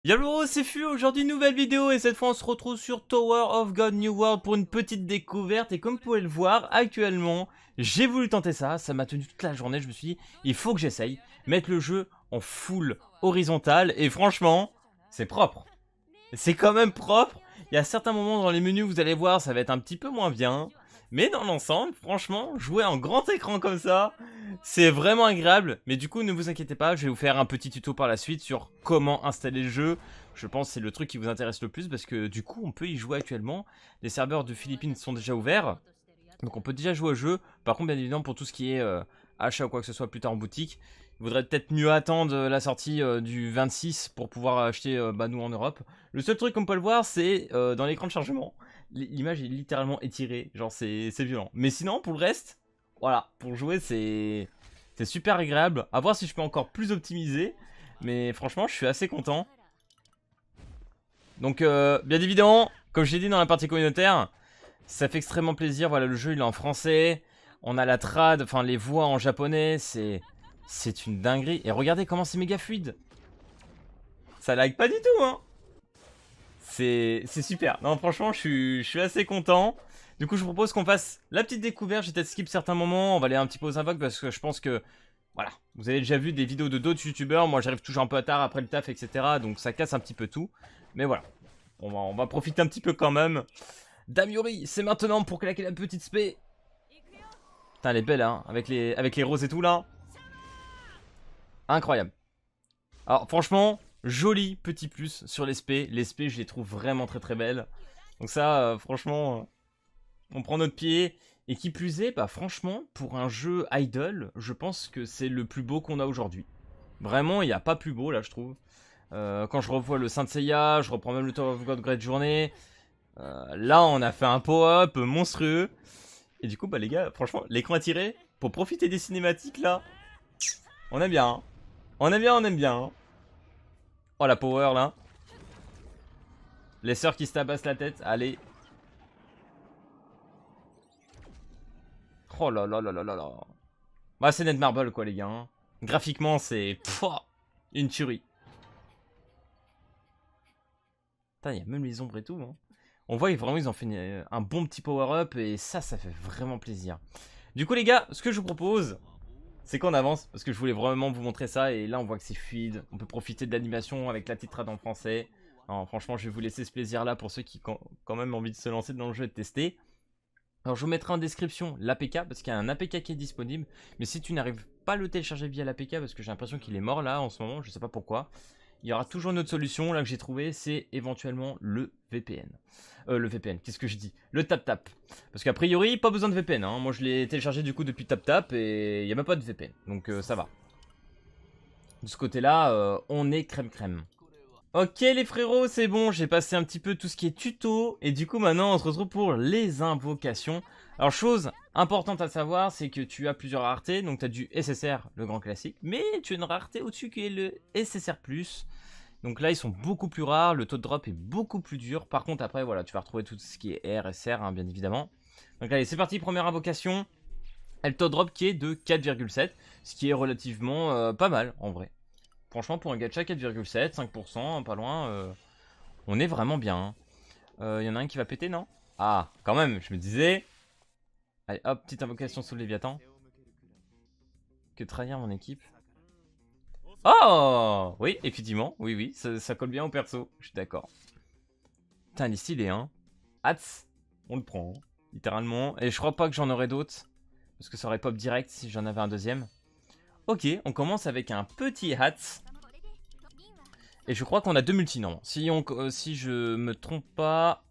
Yallo, c'est Fu, aujourd'hui nouvelle vidéo et cette fois on se retrouve sur Tower of God New World pour une petite découverte et comme vous pouvez le voir actuellement j'ai voulu tenter ça m'a tenu toute la journée, je me suis dit il faut que j'essaye, mettre le jeu en full horizontal et franchement c'est propre, c'est quand même propre. Il y a certains moments dans les menus vous allez voir ça va être un petit peu moins bien, mais dans l'ensemble franchement jouer en grand écran comme ça c'est vraiment agréable. Mais du coup ne vous inquiétez pas, je vais vous faire un petit tuto par la suite sur comment installer le jeu. Je pense que c'est le truc qui vous intéresse le plus parce que du coup on peut y jouer actuellement. Les serveurs de Philippines sont déjà ouverts, donc on peut déjà jouer au jeu. Par contre bien évidemment pour tout ce qui est achat ou quoi que ce soit plus tard en boutique, il vaudrait peut-être mieux attendre la sortie du 26 pour pouvoir acheter nous en Europe. Le seul truc qu'on peut le voir c'est dans l'écran de chargement. L'image est littéralement étirée, genre c'est violent. Mais sinon pour le reste, voilà, pour jouer c'est super agréable. À voir si je peux encore plus optimiser, mais franchement je suis assez content. Donc bien évidemment, comme je l'ai dit dans la partie communautaire, ça fait extrêmement plaisir. Voilà, le jeu il est en français, on a la trad, enfin les voix en japonais, c'est une dinguerie. Et regardez comment c'est méga fluide. Ça lag pas du tout, hein. C'est super. Non, franchement, je suis assez content. Du coup, je vous propose qu'on fasse la petite découverte. J'ai peut-être skip certains moments. On va aller un petit peu aux invoques parce que je pense que, voilà, vous avez déjà vu des vidéos de d'autres youtubeurs. Moi, j'arrive toujours un peu à tard après le taf, etc. Donc, ça casse un petit peu tout. Mais voilà, on va profiter un petit peu quand même. Damiori, c'est maintenant pour claquer la petite spé. Putain, elle est belle, hein, avec les roses et tout, là. Incroyable. Alors, franchement, joli petit plus sur les spé. Les spé, je les trouve vraiment très très belles. Donc ça, franchement, on prend notre pied. Et qui plus est, bah franchement, pour un jeu idle, je pense que c'est le plus beau qu'on a aujourd'hui. Vraiment, il n'y a pas plus beau là, je trouve. Quand je revois le Saint Seiya, je reprends même le Tower of God Great Journey. Là, on a fait un power-up monstrueux. Et du coup, bah les gars, franchement, l'écran est tiré. Pour profiter des cinématiques là, on aime bien. Hein. On aime bien, on aime bien. Hein. Oh la power là. Les sœurs qui se tabassent la tête, allez. Oh là là là là là là. Bah c'est Netmarble quoi les gars. Hein. Graphiquement c'est une tuerie. Putain, il y a même les ombres et tout. Hein. On voit vraiment ils ont fait un bon petit power-up et ça fait vraiment plaisir. Du coup les gars, ce que je vous propose, c'est qu'on avance parce que je voulais vraiment vous montrer ça et là on voit que c'est fluide. On peut profiter de l'animation avec la titrade en français. Alors, franchement je vais vous laisser ce plaisir là pour ceux qui ont quand même envie de se lancer dans le jeu et de tester. Alors je vous mettrai en description l'APK parce qu'il y a un APK qui est disponible. Mais si tu n'arrives pas à le télécharger via l'APK parce que j'ai l'impression qu'il est mort là en ce moment, je sais pas pourquoi. Il y aura toujours une autre solution là que j'ai trouvé, c'est éventuellement le VPN. Le VPN, qu'est-ce que je dis? Le TapTap. Parce qu'a priori, pas besoin de VPN. Hein. Moi je l'ai téléchargé du coup depuis TapTap et il n'y a même pas de VPN. Donc ça va. De ce côté-là, on est crème crème. Ok les frérots, c'est bon, j'ai passé un petit peu tout ce qui est tuto, et du coup maintenant on se retrouve pour les invocations. Alors chose importante à savoir, c'est que tu as plusieurs raretés, donc tu as du SSR, le grand classique, mais tu as une rareté au-dessus qui est le SSR+. Donc là ils sont beaucoup plus rares, le taux de drop est beaucoup plus dur, par contre après voilà, tu vas retrouver tout ce qui est R, SR, hein, bien évidemment. Donc allez c'est parti, première invocation, et le taux de drop qui est de 4,7, ce qui est relativement pas mal en vrai. Franchement, pour un gacha 4,7, 5%, pas loin, on est vraiment bien. Il y en a un qui va péter, non? Ah, quand même, je me disais. Allez, hop, petite invocation sous le Léviathan. Que trahir mon équipe. Oh! Oui, effectivement, oui, ça colle bien au perso, je suis d'accord. Putain, il est stylé, hein. Hats, on le prend, hein, littéralement. Et je crois pas que j'en aurais d'autres. Parce que ça aurait pop direct si j'en avais un deuxième. Ok, on commence avec un petit Hats. Et je crois qu'on a deux multi, non. Si je me trompe pas...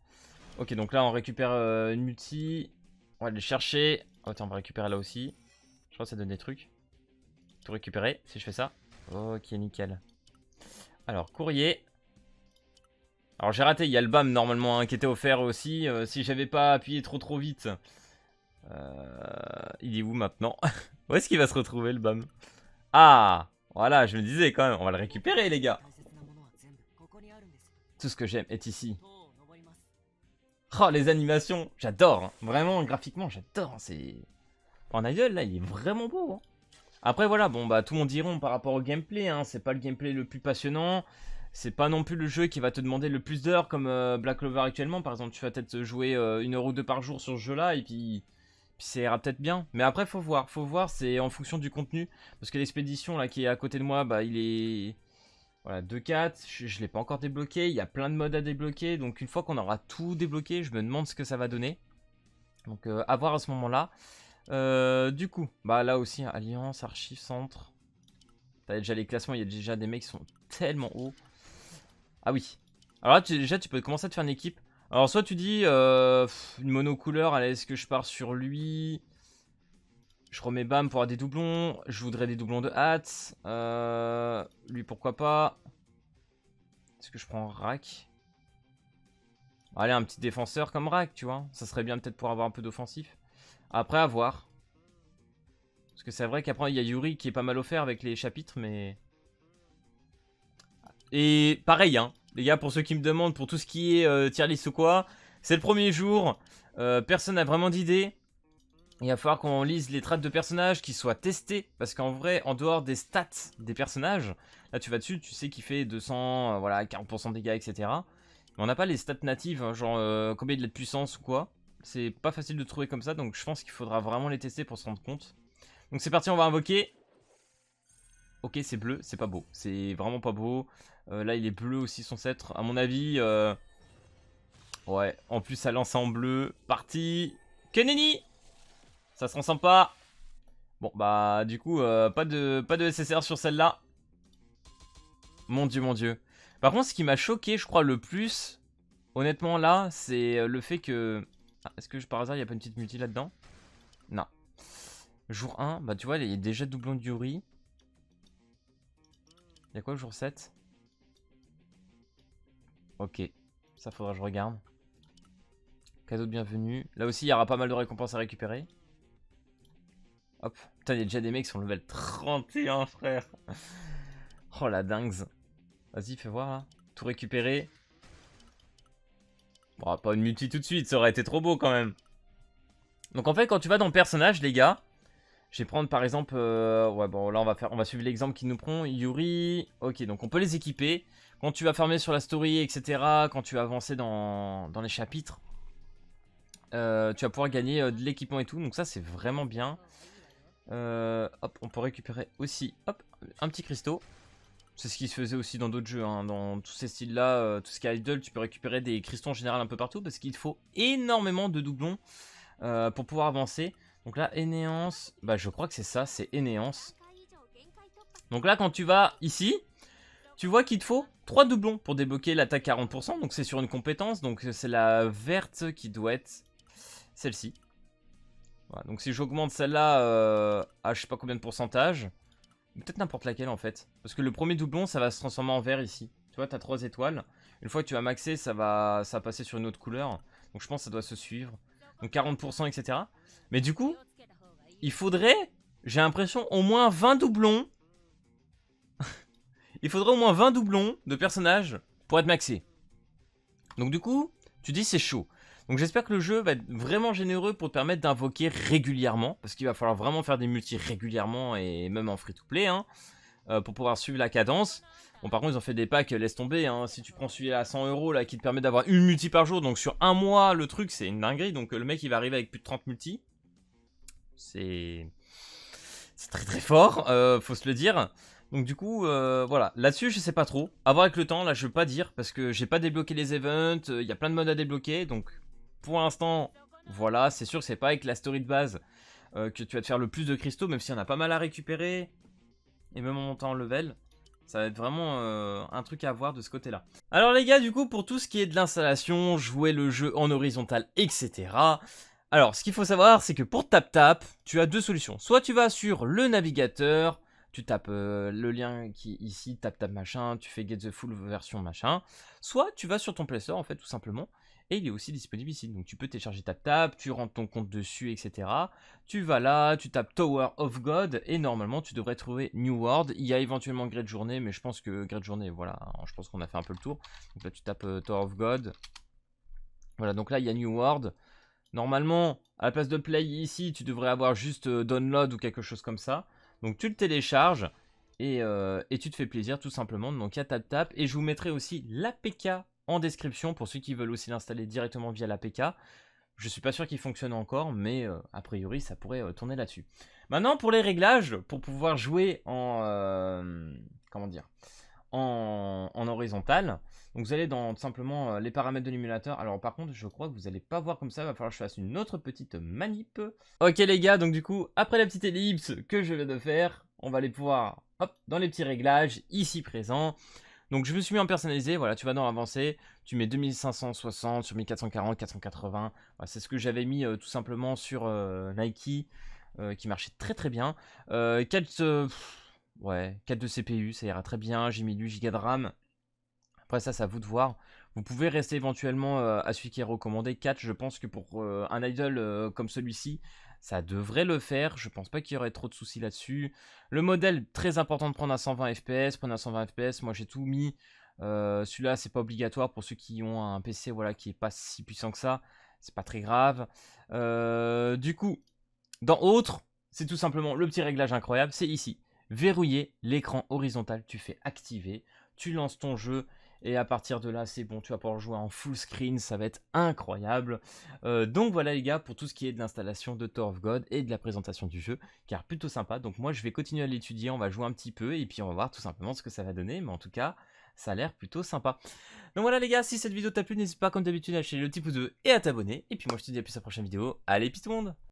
Ok, donc là on récupère une multi. On va aller chercher. Oh, tiens, on va récupérer là aussi. Je crois que ça donne des trucs. Tout récupérer si je fais ça. Ok, nickel. Alors, courrier. Alors j'ai raté, il y a le BAM normalement hein, qui était offert aussi. Si j'avais pas appuyé trop vite. Il est où maintenant? Où est-ce qu'il va se retrouver le BAM? Ah! Voilà, je me disais quand même, on va le récupérer les gars. Tout ce que j'aime est ici. Oh, les animations, j'adore. Hein. Vraiment, graphiquement, j'adore. C'est... En idle, là, il est vraiment beau. Hein. Après, voilà, bon, bah, tout le monde diront par rapport au gameplay. Hein, c'est pas le gameplay le plus passionnant. C'est pas non plus le jeu qui va te demander le plus d'heures comme Black Clover actuellement. Par exemple, tu vas peut-être jouer 1 heure ou 2 par jour sur ce jeu-là et puis ça ira peut-être bien. Mais après, faut voir, c'est en fonction du contenu. Parce que l'expédition là qui est à côté de moi, bah il est... Voilà, 2-4, je l'ai pas encore débloqué, il y a plein de modes à débloquer. Donc une fois qu'on aura tout débloqué, je me demande ce que ça va donner. Donc à voir à ce moment-là. Du coup, bah là aussi, Alliance, Archive, Centre. T'as déjà les classements, il y a déjà des mecs qui sont tellement hauts. Ah oui. Alors là, déjà, tu peux commencer à te faire une équipe. Alors, soit tu dis une monocouleur, allez, est-ce que je pars sur lui? Je remets BAM pour avoir des doublons. Je voudrais des doublons de hâte. Lui, pourquoi pas? Est-ce que je prends Rack? Allez, un petit défenseur comme Rack, tu vois. Ça serait bien peut-être pour avoir un peu d'offensif. Après, à voir. Parce que c'est vrai qu'après, il y a Yuri qui est pas mal offert avec les chapitres, mais... Et pareil, hein, les gars, pour ceux qui me demandent, pour tout ce qui est tier list ou quoi, c'est le premier jour, personne n'a vraiment d'idée. Il va falloir qu'on lise les traits de personnages qui soient testés, parce qu'en vrai, en dehors des stats des personnages, là tu vas dessus, tu sais qu'il fait 200, voilà, 40% de dégâts, etc. Mais on n'a pas les stats natives, hein, genre combien il a de puissance ou quoi. C'est pas facile de trouver comme ça, donc je pense qu'il faudra vraiment les tester pour se rendre compte. Donc c'est parti, on va invoquer. Ok, c'est bleu, c'est pas beau. C'est vraiment pas beau. Là, il est bleu aussi, son sceptre. À mon avis, ouais, en plus, ça lance en bleu. Parti. Keneni. Ça se ressent pas. Bon, bah, du coup, pas de SSR sur celle-là. Mon dieu, mon dieu. Par contre, ce qui m'a choqué, je crois, le plus, honnêtement, là, c'est le fait que... Ah, est-ce que par hasard, il n'y a pas une petite multi là-dedans? Non. Jour 1, bah, tu vois, il y a déjà doublon de Yuri. Il y a quoi jour 7? Ok, ça faudra que je regarde. Cadeau de bienvenue. Là aussi, il y aura pas mal de récompenses à récupérer. Hop. Putain, il y a déjà des mecs qui sont level 31, frère. Oh la dingue. Vas-y, fais voir là. Tout récupérer. Bon, pas une multi tout de suite, ça aurait été trop beau quand même. Donc en fait, quand tu vas dans le personnage, les gars, je vais prendre par exemple... ouais, bon, là, on va suivre l'exemple qu'ils nous prend. Yuri. Ok, donc on peut les équiper. Quand tu vas farmer sur la story, etc., quand tu vas avancer dans les chapitres, tu vas pouvoir gagner de l'équipement et tout. Donc ça, c'est vraiment bien. Hop, on peut récupérer aussi hop, un petit cristaux. C'est ce qui se faisait aussi dans d'autres jeux, hein. Dans tous ces styles-là, tout ce qui est idle, tu peux récupérer des cristaux en général un peu partout parce qu'il faut énormément de doublons pour pouvoir avancer. Donc là, Énéance, bah je crois que c'est ça, c'est Énéance. Donc là, quand tu vas ici, tu vois qu'il te faut 3 doublons pour débloquer l'attaque 40%. Donc c'est sur une compétence, donc c'est la verte qui doit être celle-ci. Voilà, donc si j'augmente celle-là à je sais pas combien de pourcentage, peut-être n'importe laquelle en fait. Parce que le premier doublon, ça va se transformer en vert ici. Tu vois, t'as 3 étoiles. Une fois que tu vas maxer, ça va passer sur une autre couleur. Donc je pense que ça doit se suivre. Donc 40%, etc. Mais du coup, il faudrait, j'ai l'impression, au moins 20 doublons. Il faudrait au moins 20 doublons de personnages pour être maxé. Donc du coup, tu dis c'est chaud. Donc j'espère que le jeu va être vraiment généreux pour te permettre d'invoquer régulièrement. Parce qu'il va falloir vraiment faire des multis régulièrement et même en free-to-play. Hein, pour pouvoir suivre la cadence. Bon, par contre, ils ont fait des packs, laisse tomber. Hein, si tu prends celui à 100 € là, qui te permet d'avoir une multi par jour. Donc sur un mois, le truc, c'est une dinguerie. Donc le mec, il va arriver avec plus de 30 multis. C'est très très fort, faut se le dire. Donc du coup, voilà. Là-dessus, je sais pas trop. À voir avec le temps, là, je veux pas dire. Parce que j'ai pas débloqué les events. Il y a plein de modes à débloquer. Donc pour l'instant, voilà. C'est sûr que c'est pas avec la story de base que tu vas te faire le plus de cristaux. Même s'il y en a pas mal à récupérer. Et même en montant en level. Ça va être vraiment un truc à voir de ce côté-là. Alors les gars, du coup, pour tout ce qui est de l'installation, jouer le jeu en horizontal, etc. Alors, ce qu'il faut savoir, c'est que pour TapTap, tu as deux solutions. Soit tu vas sur le navigateur, tu tapes le lien qui est ici, TapTap machin, tu fais Get the Full version machin. Soit tu vas sur ton Play Store, en fait, tout simplement. Et il est aussi disponible ici. Donc tu peux télécharger TapTap, tu rentres ton compte dessus, etc. Tu vas là, tu tapes Tower of God, et normalement tu devrais trouver New World. Il y a éventuellement Great Journey, mais je pense que Great Journey, voilà, je pense qu'on a fait un peu le tour. Donc là tu tapes Tower of God. Voilà, donc là il y a New World. Normalement, à la place de Play ici, tu devrais avoir juste Download ou quelque chose comme ça. Donc tu le télécharges. et tu te fais plaisir tout simplement. Donc il y a TapTap et je vous mettrai aussi l'APK en description pour ceux qui veulent aussi l'installer directement via l'APK. Je suis pas sûr qu'il fonctionne encore, mais a priori ça pourrait tourner là-dessus. Maintenant pour les réglages, pour pouvoir jouer en comment dire, en horizontal. Donc vous allez dans tout simplement les paramètres de l'émulateur. Alors par contre je crois que vous n'allez pas voir comme ça, il va falloir que je fasse une autre petite manip. Ok les gars, donc du coup après la petite ellipse que je viens de faire, on va aller pouvoir, hop, dans les petits réglages ici présents. Donc je me suis mis en personnalisé, voilà, tu vas dans avancé, tu mets 2560 sur 1440, 480, voilà, c'est ce que j'avais mis tout simplement sur Nike, qui marchait très très bien. 4, ouais, 4 de CPU, ça ira très bien, j'ai mis 8 Go de RAM, après ça c'est à vous de voir. Vous pouvez rester éventuellement à celui qui est recommandé, 4, je pense que pour un idle comme celui-ci, ça devrait le faire, je pense pas qu'il y aurait trop de soucis là-dessus. Le modèle, très important de prendre à 120 fps, prenez à 120 fps, moi j'ai tout mis. Celui-là c'est pas obligatoire pour ceux qui ont un PC voilà, qui est pas si puissant que ça, c'est pas très grave. Du coup, dans autre, c'est tout simplement le petit réglage incroyable, c'est ici. Verrouiller l'écran horizontal, tu fais activer, tu lances ton jeu et à partir de là c'est bon, tu vas pouvoir jouer en full screen, ça va être incroyable. Donc voilà les gars pour tout ce qui est de l'installation de Tower of God et de la présentation du jeu, car plutôt sympa. Donc moi je vais continuer à l'étudier, on va jouer un petit peu et puis on va voir tout simplement ce que ça va donner, mais en tout cas ça a l'air plutôt sympa. Donc voilà les gars, si cette vidéo t'a plu, n'hésite pas comme d'habitude à lâcher le petit pouce bleu et à t'abonner. Et puis moi je te dis à plus à la prochaine vidéo, allez peace tout le monde.